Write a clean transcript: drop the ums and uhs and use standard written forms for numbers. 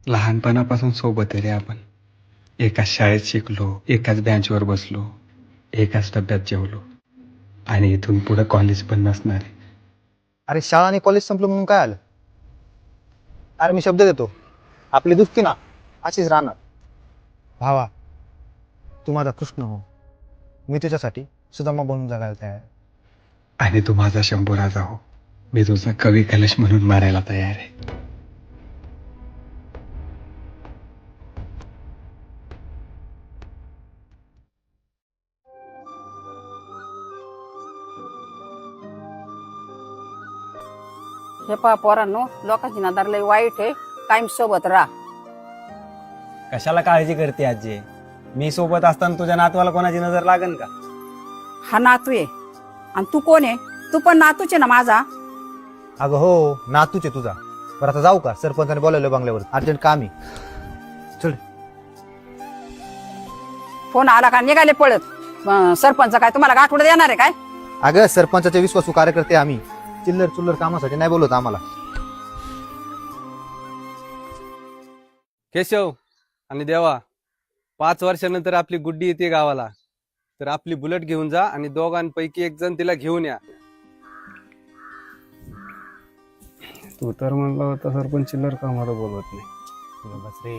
लहानपणापासून सोबत आहे रे आपण. एकाच शाळेत शिकलो, एकाच बेंचवर बसलो, एकाच डब्यात जेवलो. आणि इथून पुढे कॉलेज पण नसणार आहे. अरे शाळा आणि कॉलेज संपलं म्हणून काय आलं? अरे मी शब्द देतो, आपली दुसती ना अशीच राहणार. भावा, तू माझा कृष्ण हो, मी तुझ्यासाठी सुदामा बनून जगायला तयार आहे. आणि तू माझा शंभूराजा हो, मी तुझा कवी कलश म्हणून मारायला तयार आहे. हे पहा पोरांनो, लोकांची नजर लय वाईट आहे. कायम सोबत राहा. कशाला काळजी करते आजी? मी सोबत असताना तुझ्या नातवाला कोणाची नजर लागन का? हा नातू आहे आणि तू कोण आहे? तू पण नातूच आहे ना माझा. अगं हो, नातूच आहे तुझा. बरं आता जाऊ का? सरपंचाने बोलावलं बंगल्यावर, अर्जंट काम आहे. चल. फोन आला का निघाले पळत. सरपंच काय तुम्हाला गाठवड देणार आहे काय? अगं सरपंचाचे विश्वासू कार्यकर्ते आम्ही, चिल्लर चुल्लर कामासाठी नाही बोलत आम्हाला. केशव आणि देवा, 5 वर्षानंतर आपली गुड्डी येते गावाला, तर आपली बुलेट घेऊन जा आणि दोघांपैकी एक जण तिला घेऊन या. तू तर म्हणला होता सरपंच चिल्लर कामाला बोलवत नाही. बस रे.